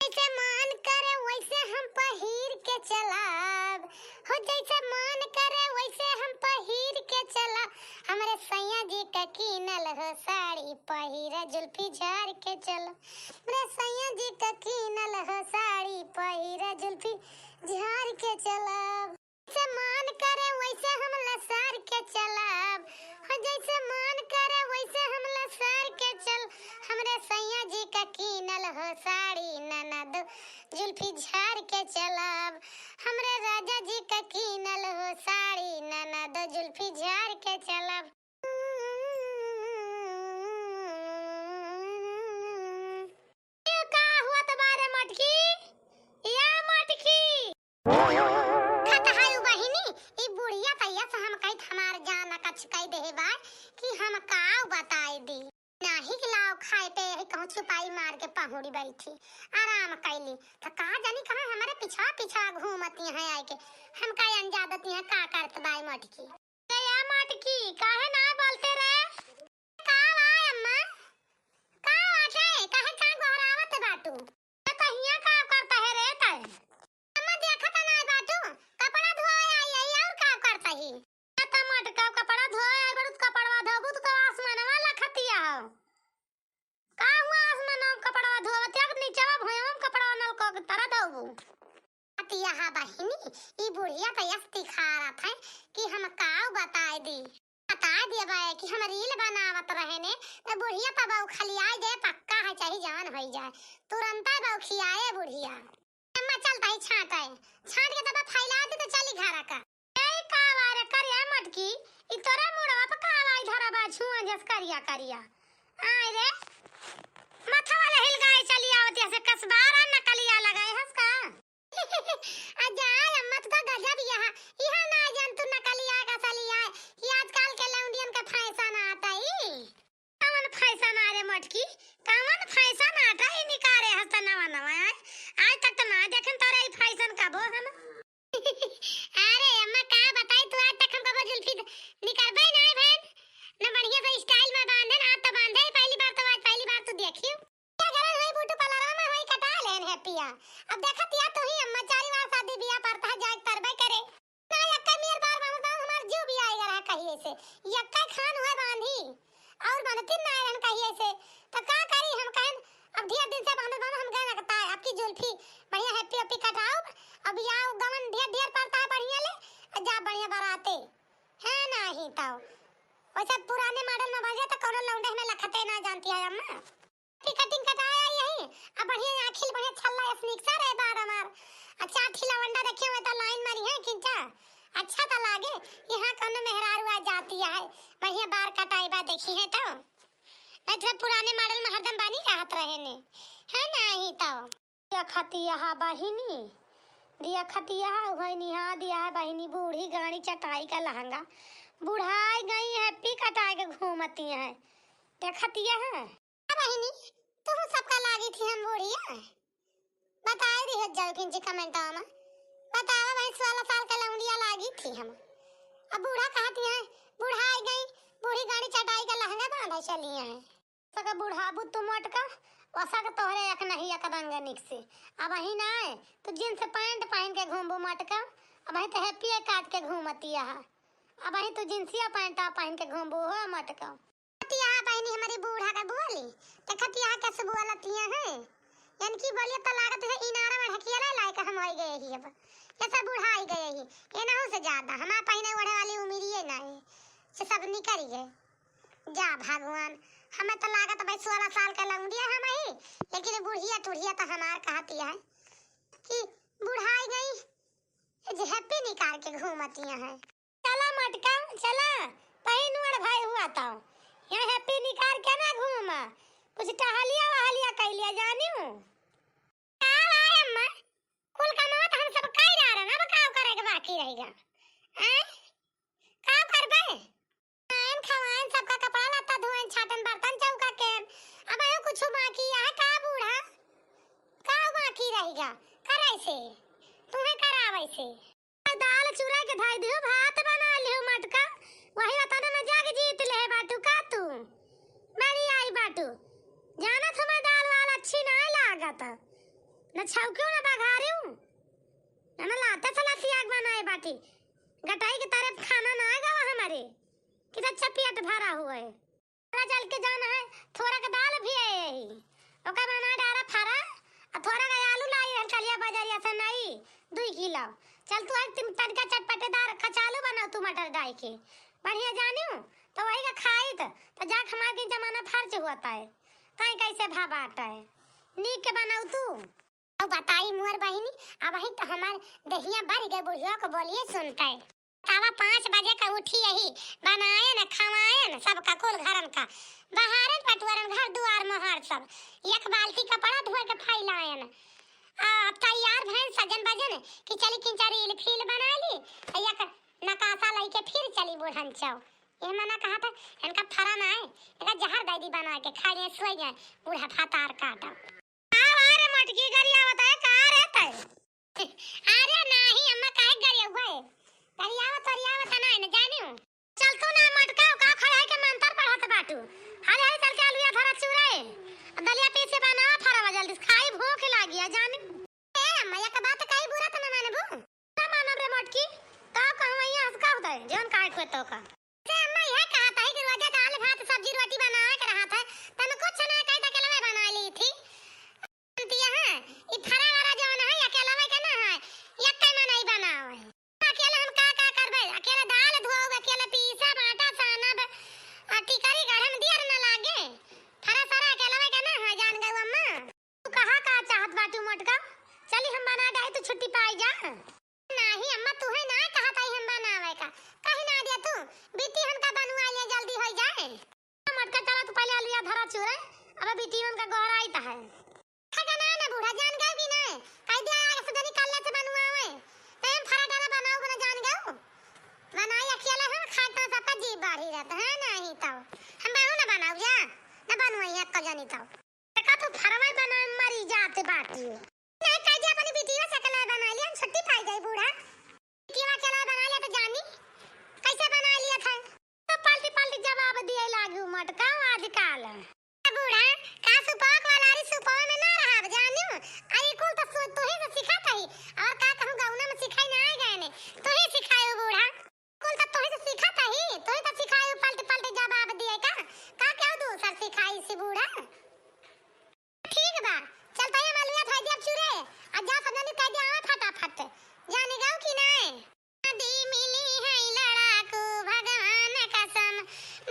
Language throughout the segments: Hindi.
जैसे मान करे वैसे हम पहिर के चलाब, हो जैसे मान करे वैसे हम पहिर के चला। हमरे सैया जी का कीनल हो साड़ी पहिरा जुल्फी झाड़ के चला। हमरे सैया जी का कीनल हो साड़ी पहिरा जुल्फी झाड़ के चला। जैसे मान करे वैसे हम लसार के चलाब, हो जैसे मान करे वैसे हम लसार के चल। हमरे सैया जी का कीनल हो साड़ी ननद जुल्फी झाड़ के चलाब। हमरे राजा जी का कीनल हो साड़ी ननद जुल्फी झाड़ के चलाब। का हुआ तुम्हारे मटकी या मटकी खतहाई बहिनी ई बुढ़िया तैया से हम कही हमार जान कछ कही देहे बा कि हम काऊ बताई दी नाही खिलाओ खाए पे कहूं छुपाई मार के पहुड़ी बैठी आराम कैली तो कहा जानी कहां हमारे पीछा पीछा घूमती है आए के हम का अनजादती है का करत बाई मटकी या मटकी काहे ना बोलते रे का आए अम्मा का आछे काहे का गोहरावत बाटू तो हिया का करता है रे तय अम्मा देखत ना बाटू कपड़ा धोए आई आई और का करता ही त मटका कपड़ा धोए आई बड़ू कपड़वा धोबू तो आसमानवा लखतिया हो का हुआ आसमानवा कपड़वा धोवत या नीचवा भयम कपड़वा नल को तरह धोबू अतिया हा बहिनी ई बुढ़िया तो यस्ती खा रहा था कि हम काऊ बताए दी बता दिए बाय कि हम रील बनावत रहे ने तो बुढ़िया तब खलियाए दे पक्का है चाहे जान होई जाए तुरंत बाऊ खियाए बुढ़िया अम्मा चलता है छांट के तब फैला दे तो चली घरा का ए कावारे करिया मटकी ई तोरा मुड़वा पे कावा इधर बा छुआ जस करिया आय रे माथा वाला हिल गए चली आवत ऐसे कसबारा नकलिया लगाए हंस का अजाय अम्मा तो गजब यहां ना जान तू नकलिया का चलिया ये आजकल के लौंडियन का फैशन आता ही कौन फैशन आ रे मटकी कौन फैशन आता ही निकारे हंस नवा आज तक तो ना देखन तोरा ई फैशन का बो हम अरे अम्मा का बताई तू आज तक हम कबो जुल्फी निकालबे ना बहन ना बढ़िया से स्टाइल में बांधे ना तो बांधे पहली बार तू देखियो क्या गरज है बूटू पलारा में होई कटा लेन हैप्पीया अब देखत या तू ही अम्मा चारी बार शादी बियाह परता जाए करबे करे ना यक्का मेर बार बांधता हमार जीव भी आएगा रहा कहिए से यक्का खान हुए बांधी और बांधती ना रहन कहिए से तो का करी हम कहन अब ढेर दिन से बांधत हम गए लगता है आपकी जुल्फी बढ़िया हैप्पी हैप्पी कटाओ अब या गवन ढेर पड़ता है बढ़िया ले जा बढ़िया बराते है नहीं तो वैसे पुराने मॉडल में बजे तो कोनो लौंडे में लखते ना जानती है अम्मा कटिंग कटाया यही अब बढ़िया आखिल बढ़िया छल्ला स्निक सा रे बार हमार अच्छा ठिला वंडा देखे हुए तो लाइन मारी है किंचा अच्छा तो लागे यहां कोनो मेहरारू आ जाती है बढ़िया बार कटाई बा देखी है तो मैं तो पुराने मॉडल में हरदम बानी रहत रहे ने है नहीं तो या खतिया हा बहिनी दिया खतिया होई निहा दिया है बहिनी बूढ़ी गाड़ी चटाई का लहंगा बुढ़ाई गई है पी कटाई के घूमती है देखतिया है बहिनी तुम सबका लागी थी हम बुढ़िया बताए दी है जाओ किंची कमेंट में बतावा भाई 16 साल का लौंडिया लागी थी हम अब बूढ़ा कहती है बुढ़ाई गई बूढ़ी गाड़ी चटाई का लहंगा बांधा चली है सका बुढ़ाबू तुम मटका वसा का तोहरे एक नहीं एक रंगनिक से अब ही ना है तो जींस पैंट पहन के घूमबू मटका अब ही तो हैप्पी काट के घूमती है अब ही तो जींसिया पैंट पहन के घूमबू हो मटका खतिया बहनी हमारी बूढ़ा का बोली ते खतिया कैसे बोलती है यानी कि बोलिए तो लागत है इनारा में ढकिया लायक हम होई गए ही अब कैसे बुढ़ाई गए ही ये ना हो से ज्यादा हमार पहने ओढ़े वाली उम्र ही ना है से सब निकल गए जा भगवान हमें तो लागत भाई 16 साल का लौंडिया हम ही लेकिन बुढ़िया टुढ़िया तो हमार कहती है कि बुढ़ाई गई जे हैप्पी निकाल के घूमती है चला मटका चला पहन उड़ भाई हुआ था यहाँ हैप्पी निकाल के ना घूमा कुछ टहलिया वहलिया कैलिया जानी हूँ का भाई अम्मा कुल का मौत हम सब कह रहा ना बकाव करे के बाकी रहेगा हैं का करबे खान खवान सबका कपड़ा लत्ता धोएं छाटन बर्तन चौका के अब आयो कुछ बाकी है का बूढ़ा का बाकी रहेगा करे से तुम्हें करावे से दाल चूरा के धाई दियो भात बना लियो मटका वही बताने में जाके जीत ले बाटू का तू बड़ी आई बाटू जाना तुम्हें दाल वाल अच्छी ना लागत न छौक्यो न बघारियो न लाते चलाती आग बनाए बाटी गटाई की तरफ खाना ना आएगा हमारे कितना चपियट भरा हुआ है चल के जाना है थोड़ा का दाल भी है यही ओका बना डारा फारा और थोड़ा का आलू लाई है कलिया बाजारिया से नहीं 2 किलो चल तू एक तड़का चटपटेदार कचालू बनाओ तू मटर डाल के बढ़िया जानियो तो वही का खाई तो जा खमा के जमाना फर्ज होता है कहीं कैसे भाव आता है नीक के बनाओ तू अब बताई मोर बहिनी अब ही तो हमार दहिया बढ़ गए बुढ़िया को बोलिए सुनता है तावा 5 बजे का उठी यही बनाए न खवाए न सबका कुल घरन का बहारन पटवरन घर दुआर मोहर सब एक बाल्टी कपड़ा धोए के फैलाए न तैयार भैन सजन बजन कि चली किंचारी इलफिल बना ली एक नकासा लेके फिर चली बुढ़न चाव ये मना कहा था इनका फरा ना है इनका जहर दे दी बना के खा ले सोई जाए बूढ़ा फातार काटा आरे मटकी गरिया बताए कहां रहता है अरे नहीं अम्मा काहे गरिया हुआ है गरिया तना है न जानियो चल तू ना मटका का खड़ा है के मंत्र पढ़त बाटू हाले हाले चल के आलूया धरा चुराए दलिया पीसे बना फरा जल्दी खाई भूख लागी है जाने ए अम्मा ये का बात काई बुरा त ना माने बू ना मानब रे मटकी का कहवा यहां हंस का होता है जौन काट को तो का से अम्मा यह कहा था कि रोजा दाल भात सब्जी रोटी बना के रहा था तन कुछ ना कह के लवे बना ली थी दिया है ई फरा वाला जौन है अकेला में के ना है एक टाइम नहीं बनाओ है अकेला हम का करबे अकेला दाल धोओ अकेला पीसा आटा सानब टिकरी गढ़म दियर ना लागे फरा सारा अकेला में के ना है जान गऊ अम्मा तू कहां का चाहत बाटू मोटका चली हम बना दे तू छुट्टी पाई जा नहीं अम्मा तू है ना कहा था हम बनावे का कहीं ना दे तू बीती हम का बनवा ले जल्दी हो जाए मोटका चला तू पहले आलूया धरा चूरे अब बीती हम का गहरा आईता है खगना ना बूढ़ा जान गए भी नहीं कह दिया आगे से निकाल ले से बनवावे टाइम फरा डाला बनाओ बना जान गए बनाई अकेला हम खाता सबका जीव बाढ़ी रहता है नहीं तब हम बाहु ना बनाओ जा ना बनवाई एक का जानी तब का तू फरमाई बना मरी जाते बाटी नहीं कह दिया अपनी बेटिया से कला बना लिया हम छुट्टी पाई गई बूढ़ा बेटिया कला बना लिया तो जानी कैसे बना लिया था तो पलटी पलटी जवाब दिए लागू मटका आजकल बूढ़ा का सुपाक वाला रे सुपा में ना रहा जानियो आई कुल तो तू ही से सिखाता ही और का कहूं गाउना में सिखाई ना आए गए ने तू ही सिखायो बूढ़ा कुल तो तू ही से सिखाता ही तू ही तो सिखायो पलटी पलटी जवाब दिए का क्या दूसर सिखाई सी बूढ़ा ठीक बा चलता है मालूया भाई अब चुरे आ जा सजनी कह दिया फटाफट जाने गाओ कि नहीं नदी मिली है लड़ाकू भगवान कसम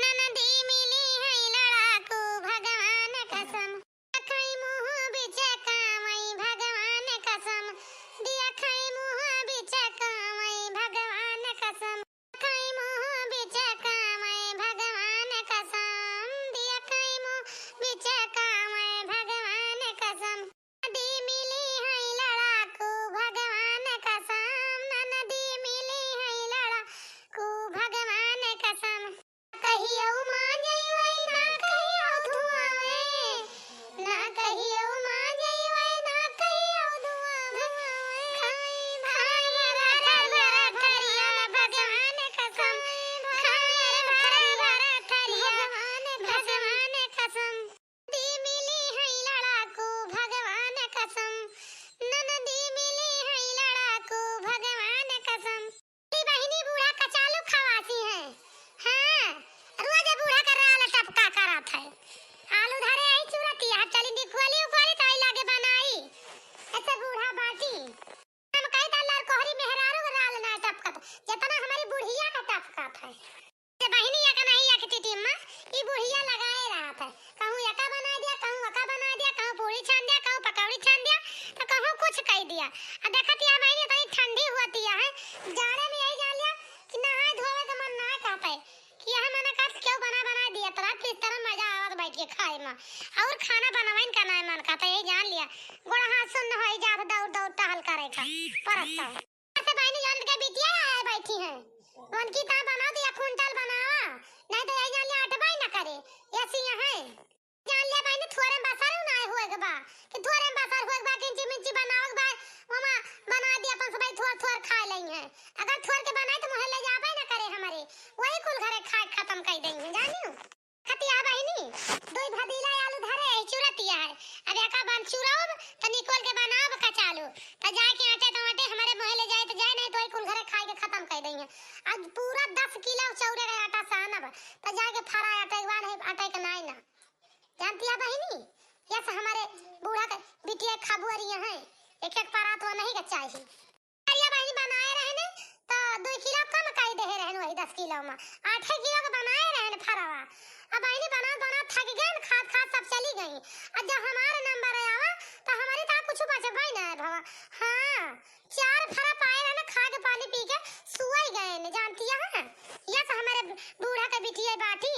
नदी मिली है लड़ाकू भगवान कसम खाई मुंह बिचे कामई भगवान कसम दिया खाई मुंह बिचे कामई भगवान कसम खाई मुंह बिचे कामई भगवान कसम दिया खाई मुंह बिचे कामई भगवान कसम नदी मिली है लड़ाकू भगवान कसम नदी मिली है लड़ाकू भगवान कसम कहियो मां जइवै ना कहियो धुआवे ना कहियो मां जइवै ना कहियो धुआवे खाई भाई थरिया भगवान कसम खाई भाई थरिया भगवान कसम दी मिली है लड़ाकू भगवान कसम नदी मिली है लड़ाकू भगवान कसम बहिनी बूढ़ा कचालू खवासी है हां रोज बूढ़ा कर रहा टपका करत है आलू धरे आई चुरती है चली निकवाली उकवाली ताई लागे बनाई ऐसे बूढ़ा बाटी हम कई तालार कोहरी मेहरारू राल ना टपकत जितना हमारी बुढ़िया का टपकत है ये बहिनी या का नहीं या की टीम में ई बुढ़िया लगाए रहा था कहूं यका बना दिया कहूं वका बना दिया कहूं पूरी छान दिया कहूं पकौड़ी छान दिया तो कहूं कुछ कह दिया आ देखत या बहिनी तो ठंडी होती है जाड़े में यही जान लिया कि नहाए धोवे का मन ना कहता है कि यह मना का क्यों बना दिया तरा फिर तरह मजा आवत बैठ के खाए में और खाना बनवाइन का ना मन कहता यही जान लिया गोड़ा हाथ सुन होई जात दौड़ दौड़ टहल करे का परस्ता ऐसे बहिनी जान के बिटिया आए बैठी है उनकी ता बना दिया कुंटल बनावा नहीं तो यही जान लिया अटबाई ना करे ऐसी है जान लिया बहिनी थोड़े बसर ना हुए के बा कि थोड़े बसर हुए के बा किंची मिंची बनाओ के बा मामा बना दिया अपन सब थोड़ थोड़ खा लेंगे अगर थोड़ के बनाए तो मोहल्ले जाबे ना करे हमारे वही कुल घरे खा खत्म कर देंगे जानियो खतिया बहिनी दो भदीला आलू धरे चुरतिया है अब एका बन चुराओ तो निकोल के बनाओ लो तो जाके आटे टमाटे हमारे मोह ले जाए तो जाए नहीं तो एक कुल घरे खाए के खत्म कर देंगे। आज पूरा 10 किलो चौरे का आटा सानब तो जाके फरा आटा एक बार है आटा के नाई ना जानती है बहनी। यस हमारे बूढ़ा के बिटिया खबुआरियां हैं एक एक परात वो नहीं का चाहिए अरिया बहनी बनाए रहने तो 2 किलो कम काई दे रहने वही 10 किलो में 8 किलो के बनाए रहने फरावा। अब बहनी बना बना थक गए खाद खाद सब चली गई। अब जब हमारे नंबर आवा तो हमारी ता कुछ बचे भाई ना भवा। हां 4 फरा पाए रहने खा के पानी पी के सुई गए ने जानती है। यस हमारे बूढ़ा के बिटिया बाटी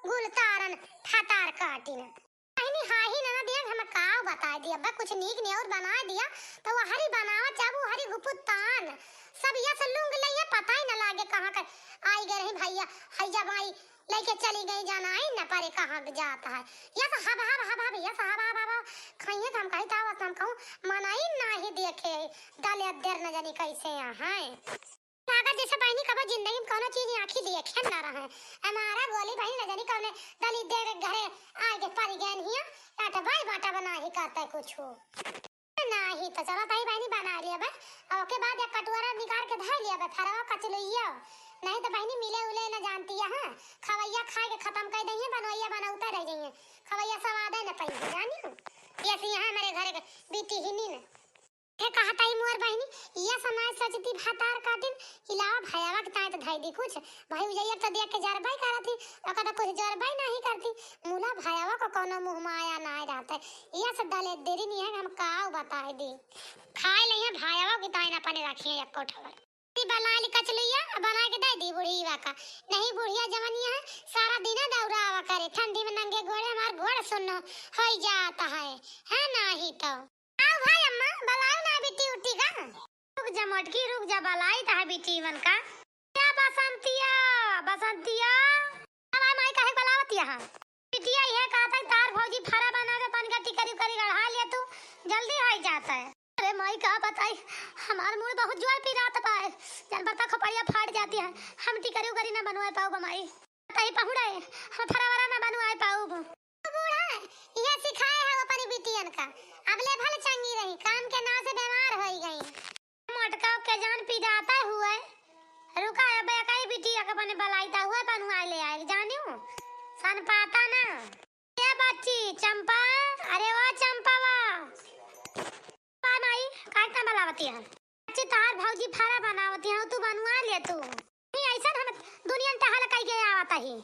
गुलतारन फतार काटी ने बहनी हाही ना देख हम का बता दिया बा कुछ नीक नहीं और बना दिया तो वो हरी बनावा चाबू हरी गुपुतान सब ये लुंग ले पता ही ना लागे कहां का आई गए रही भैया हैया भाई लेके चली गई जाना आई न पारे कहां जाता है। ये तो हब हब हब हब ये हब हब हब खइए हम कही था हम कहूं मनाई नहीं देखे डाले देर न जानी कैसे है अगर जैसे बहनी कब जिंदगी में कोनो चीज आंखी देखे ना रहे हमारा गोली बहनी न जानी कौने दली दे घरे आगे परी गए नहीं आटा भाई बाटा बना ही करता कुछ हो नहीं तो चलो ताई बहनी बना लिया बे और के बाद एक कटोरा निकाल के धर लिया बे फरवा कचलैया नहीं तो बहनी मिले उले न जानती है हां खवैया खा के खत्म कर दइए बनवैया बनाउता रह जाइए खवैया स्वाद है न पई जानी ऐसे यहां हमारे घर के बीती ही नहीं के कहता ही मोर बहनी ये समय सचती भातार काटिन इलावा भयावा के ताए तो धाई दी कुछ भाई उजैया तो देख के जरबाई करती ओकदा कुछ जरबाई नहीं करती मुला भयावा को कोनो मुंह माया ना रहता ये सब डाले देरी नहीं है हम काऊ बताए दी खाए लइए भयावा के ताए ना पने रखिए एक कोठा बना ली कचलिया बना के दे दी बुढ़ीवा का नहीं बुढ़िया जवानिया है सारा दिन दौड़ावा करे ठंडी में नंगे घोड़े हमार घोड़ सुनो हो जाता है नहीं तो आओ भाई अम्मा बलाओ ना बेटी उठी का रुक जा मटकी रुक जा बलाई ता बेटी मन का क्या बसंतिया अब माई काहे बलावत यहां बिटिया ये कहता है तार भौजी फरा बना के तन का टिकरी करी गढ़ा लिया तू जल्दी हो जाता है। अरे माई का बताई हमार मुंह बहुत जोर पी रहा था जन बता खपड़िया फाट जाती है हम टिकरी करी ना बनवाए पाऊ बमाई तई पहुड़े हम फरावरा में बनवाए पाऊ बूढ़ा ये सिखाए है अपनी बिटियन का अब ले भले चंगी रही काम के नाव से बीमार हो गई मटका के जान पी जाता हुआ रुका अब कई बिटिया के बने बलाईता हुआ बनवाए ले आए जानियो सन पाता ना ये बच्ची चंपा अरे वो चंपा माई काटना बलावती है बच्ची तार भौजी फारा बनावती है तू बनवा ले तू नहीं ऐसा हम दुनिया में टहल कई के आवता ही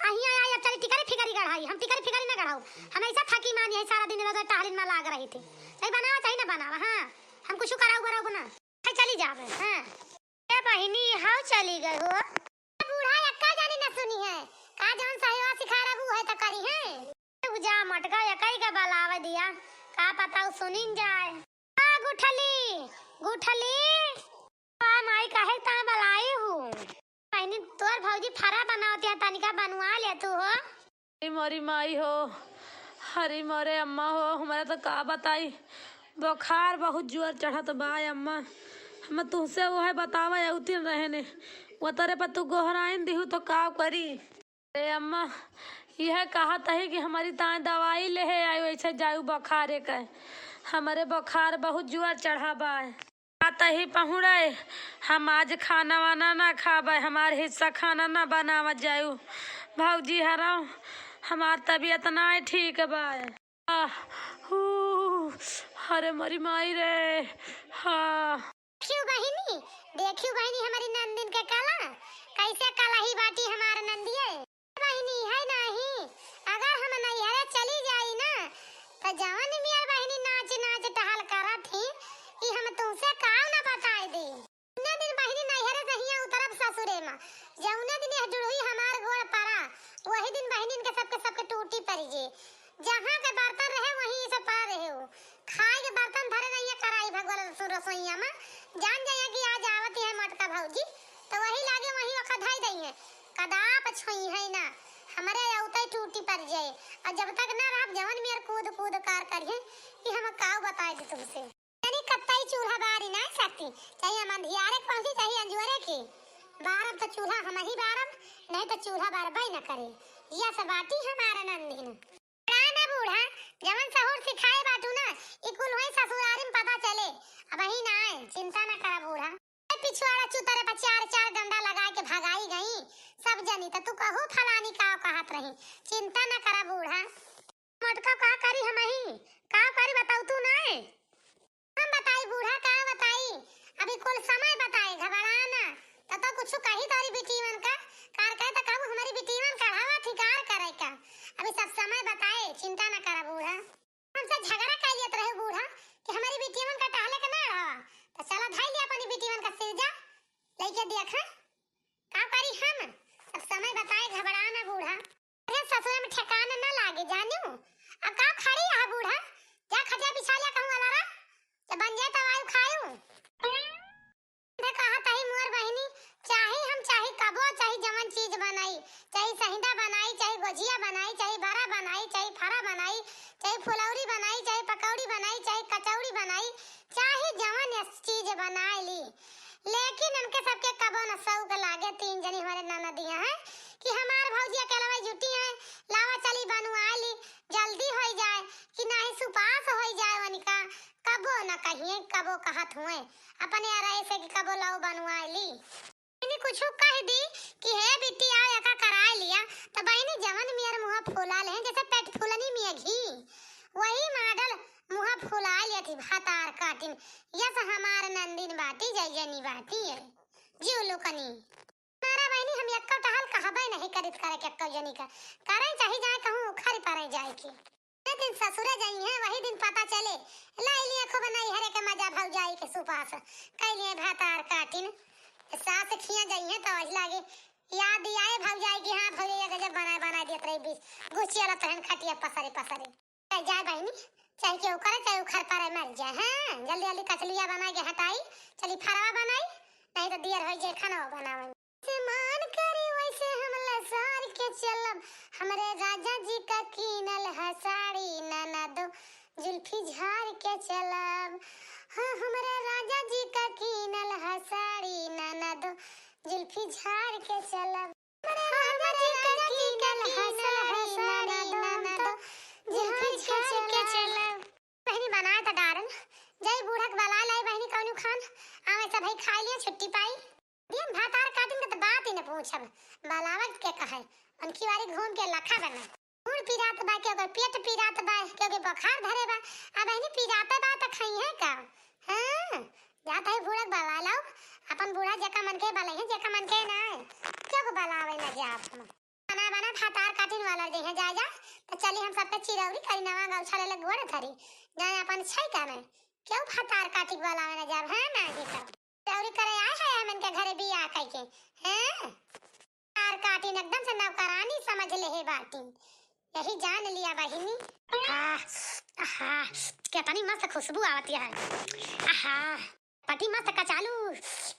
अहिया आया चल टिकरी फिकरी गढ़ाई हम टिकरी फिकरी ना गढ़ाऊ हम ऐसा थकी मानी है सारा दिन रोज टहलिन में लाग रही थी नहीं बनावा चाहिए ना बनावा हां हम कुछ कराऊ कराऊ ना चली जावे हां ए बहिनी हाउ चली गई हो बूढ़ा अक्का जानी ना सुनी है का जौन सहवा सिखा रहू है त करी है उजा मटका एकई का बलावा दिया का पता सुनिन जाए आ गुठली आ माई काहे ता बलाई हूं बहनी तोर भौजी फरा बनावती है तनिका बनवा ले तू हो मोरी माई हो हरी मोरे अम्मा हो हमारा तो का बताई बुखार बहुत जोर चढ़ा तो भाई अम्मा हम तुझसे वो है बतावा उतिन रहे ने वो तेरे पर तू गोहराइन दिहू तो का करी अरे अम्मा यह कहा है कि हमारी ता दवाई ले आई वैसे जाऊ बुखारे का हमारे बुखार बहुत जोर चढ़ा बा आता ही पहुँचे हम आज खाना वाना ना खाबे हमारे हिस्सा खाना ना बनावा जाऊ भौजी हराओ हमार तबीयत ना ठीक बा अरे मरी माई रे हाँ देखियो बहनी हमारी नंदिन के काला कैसे काला ही बाटी हमारे नंदिए बहनी है नहीं अगर हम नैहरे चली जाई ना तो जवान मियां बहनी नाच नाच टहल करा थी कि हम तुमसे काम ना बताए दे इतने दिन बहनी नैहरे से हिया उतरब ससुरे में जौने दिन यह जुड़ुई हमार गोड़ पड़ा वही दिन बहनी के सबके टूटी पड़ी जे जहां के बर्तन रहे वहीं से पा रहे हो खाए के बर्तन धरे नहीं कराई भगवान रसोईया में जान जाए कि आज आवती है मटका भौजी तो वही लागे वही वक्त धाई दई है कदाप छोई है ना हमारे औते टूटी पड़ जाए और जब तक ना रह जवन मेर कूद कार करिए कि हम काऊ बताए दे तुमसे यानी कत्ताई चूल्हा बारी ना सकती चाहे हम अंधियारे पहुंची चाहे अंजुरे की बारब तो चूल्हा हम ही बारब नहीं तो चूल्हा बारबई न करे यह सब बाटी हमारा नंदिन ना बूढ़ा जवन सहूर सिखाए बाटू ना इकुल होई ससुरारी में पता चले पिछवाड़ा चुतरे पर चार चार डंडा लगा के भगाई गई सब जनी। तो तू कहू फलानी का कहत रही, चिंता न करा बूढ़ा। मटका का करी हम ही का करी बताऊ तू ना। हम बताई बूढ़ा का बताई, अभी कुल समय बताई, घबरा ना। तो कुछ कही तारी बेटीवन का कार कहे तो कहू हमारी बेटीवन का हवा ठिकार करे का। अभी सब समय बताए, चिंता न करा बूढ़ा। हमसे झगड़ा कर लियत रहे बूढ़ा कि हमारी बेटीवन का टहले का ना रहा। तो चला भाई ले अपनी बेटीवन का सिर जा लेके देखा का करी हम। सब समय बताए, घबरा ना बूढ़ा। अरे ससुर में ठिकाना न लागे जानू। अब का खड़ी है बूढ़ा, जा खटिया बिछा लिया कहूं वाला तो बन जाए तो आयु खायू। मैं कहा तही मोर बहिनी चाहे हम चाहे कबो चाहे जवन चीज बनाई, चाहे सहिंदा बनाई, चाहे गोजिया बनाई, चाहे बड़ा बनाई, चाहे फरा बनाई, चाहे फुलौरी बनाई, चाहे पकौड़ी बनाई, चाहे कचौड़ी बनाई, चाहे जवन चीज बनाई ली। लेकिन हमके सबके कबो न शौक लागे। तीन जनी हमारे ननदियां हैं कि हमार भौजिया के अलावा जुटी है, लावा चली बनवा ली जल्दी हो जाए कि नहीं सुपास हो जाए वनिका। कबो न कहिए कबो कहत हुए अपने आराए से कि कबो लाओ बनवा ली। इन्हीं कुछ कह दी कि हे बिट्टी आओ एका कराए लिया तो बहनी जवन मियर मुंह फूला ले जैसे पेट फूलनी मिया घी वही मॉडल मुंह फूला लिया थी भातार काटिन। यस हमार नंदिन बाटी जय जनी बाटी है जीव लोकनी मारा बहनी। हम एक टहल कहबे नहीं करित करे के एक जनी का करे चाहे जाए कहूं खर परे जाए की दिन ससुरे जाई है वही दिन पता चले लाई लिया खूब नहीं हरे के मजा भौ जाई के सुपास कई लिए भातार काटिन सास खिया जाई है तो आज लागे याद आए भौ जाई कि हां भौया गजब बना देत रही बीच गुछी वाला तहन खटिया पसरे जाए बहनी चाहे केहू करे चाहे खर पारे मर जाए। हां जल्दी जल्दी कचलिया बना के हटाई चली फरवा बनाई नहीं तो देर हो जाए खाना बनावे से मान करी वैसे हम लसार के चलब। हमरे राजा जी का कीनल है साड़ी ननदो जुल्फी झाड़ के चलब। हाँ हमरे राजा जी का कीनल है साड़ी ननदो जुल्फी झाड़ के चलब। हमरे राजा जी का कीनल है साड़ी ननदो जुल्फी झाड़ के चलब। बहनी बनाए तो डारन जय बूढ़क बला लाई बहनी कौनु खान आवे सब भाई खा लिया छुट्टी पाई दिन भातार काटिन के तो बात ही न पूछब बलावत के कहे उनकी वारी घूम के लखा बना मूड पीरात बा के अगर पेट पीरात बा क्योंकि बुखार धरे बा अब बहनी पीराते बा तो खाई है का। हां जाता है बूढ़क बला लाओ अपन बूढ़ा जका मन के बले है जका मन के ना क्यों को बलावे न जा आप बना बना भातार काटिन वाला दे है जा तो चली हम सब पे चिरौरी करी नवा गौछा ले गोड़ धरी जाए अपन छै का में क्यों भातार काटिक बलावे न जाब। हां ना जी सब चिरौरी करे आए है हमन के घरे बियाह कई के। हैं तार काटिन एकदम से नौकरानी समझ ले है बाटी यही जान लिया बहिनी। आहा कितनी मस्त खुशबू आती है। आहा पटी मस्त कचालू।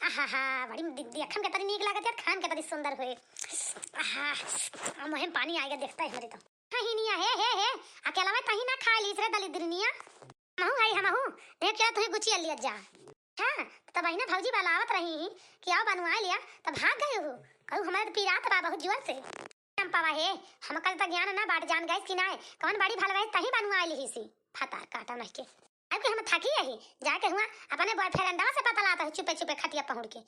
आहा बड़ी देखम के तरी नीक लागत है खान के तरी सुंदर होए। आहा मुंह में पानी आएगा देखता है मेरे तो कहीं नहीं है हे अकेला में कहीं ना खा ली रे दली दुनिया महू आई हम महू देख क्या तुहे गुची लिया जा। हां तो बहिना भौजी बलावत रही कि आओ बनवा लिया तो भाग गए हो कहू हमारे तो पीरात बा बहुत जोर से चंपावा हे हम कल तक ज्ञान ना बाट जान गए कि ना कौन बड़ी भलवाई तही बनवा ली सी फतार काटा नहीं के अब हम थकी यही जाके हुआ अपने बॉयफ्रेंडवा से पता लाता है चुपे चुपे खटिया पहुंच के।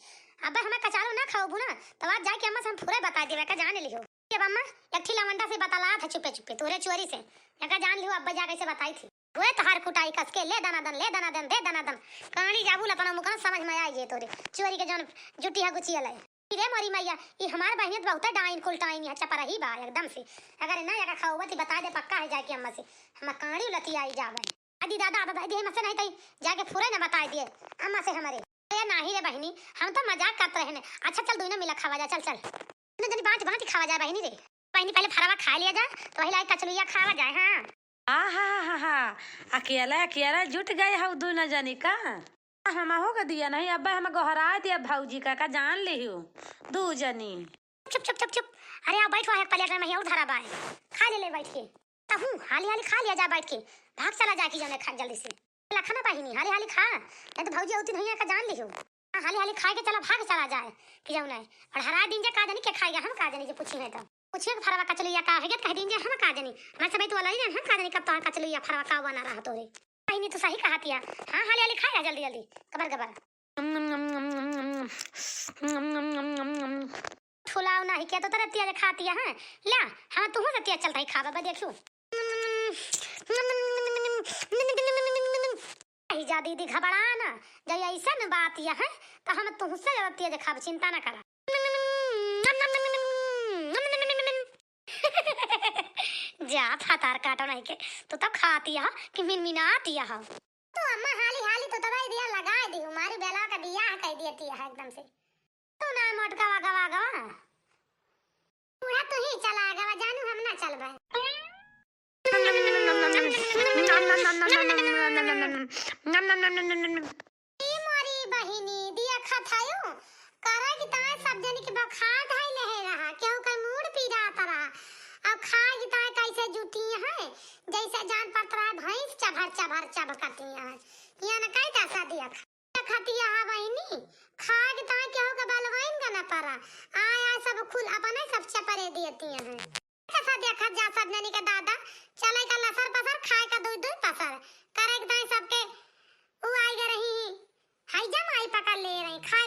अब हमें कचालू ना खाओ ना तो आज जाके अम्मा से हम पूरा बता देवे का जान लियो के अम्मा एक थी लवंडा से बता ला था चुपे चुपे तोरे चोरी से का जान लियो अब्बा जा कैसे बताई थी वो तहार कुटाई कस के ले दाना दन दे दाना दन कहानी जाबू अपना मुखन समझ में आई जे तोरे चोरी के जन जुटी है गुची लै रे मोरी मैया ये हमार बहनियत बहुत डाइन कुलटाइन है चपरा ही बा एकदम से अगर ना या खाओबती बता दे पक्का है जाके अम्मा से हम कहानी लती आई जावे आदि दादा अब दे मसे नहीं तई जाके पूरा ना बता दिए अम्मा से हमारे ये नाही रे बहनी हम तो मजाक करते रहे ने। अच्छा चल दोनों मिला खावा जा चल ना जनी बांट खावा जा बहनी रे बहनी पहले फरवा खा लिया जा तो वही लाई कचलिया खावा जाए। हां हा अकेला जुट गए हो दू न जानी का हम हो का दिया नहीं अब हम गोहरा दिया भौजी का जान लियो दू जनी। चुप अरे आ बैठो है प्लेट में और धरा बाय खा ले बैठ के तहू हाली खा लिया जा बैठ के भाग चला जा की जाने खा जल्दी से लखना बहिनी हाली खा नहीं तो भौजी होती नहीं का जान लियो। हाली खा के चला भाग चला जाए कि जाऊ नहीं और हरा दिन जे का जानी के खाएगा हम का जानी जे पूछी है तो पूछिए फरवा कचलिया का है कह दिन जे हम का जानी मैं सब तो वाला ही हम का जानी कब तो कचलिया फरवा का बना रहा तोरे बहिनी तो सही कहा तिया। हां हाली खाएगा जल्दी कबर फुलाव नहीं किया तो तेरे तिया खाती है ला हाँ तू से तिया चलता ही खावा बा देखू जा दीदी घबरा ना जब ऐसा न बात यह है तो हम तुमसे ज्यादा तेज खाब चिंता ना करा जा फतार काटो नहीं के तो खाती है कि मिनमिनाती है तो अम्मा हाली हाली तो दवाई दिया लगा दी हमारी बेला का बियाह कह देती है एकदम से तू ना मोटका गवा गवा पूरा तो ही चला गवा जानू हम ना चल भाई मोरी बहिनी दिया खथायो करा कि ताए सब जन के बखा धाई लहे रहा क्यों का मूड पी रहा तरा अब खा कि ताए कैसे जुटी है जैसे जान पड़ता है भैंस चभर चबकती है ये न कई दशा दिया खाती है बहिनी खा कि ताए क्यों का बलवाइन का न परा आया सब खुल अपने सब चपरे देती है कैसा देखा जा सब जन के दादा चले का लसर पसर खाए का दूध दूध पसर करे के ताए सबके वो आई रही हाई जम आई पकड़ ले रही खा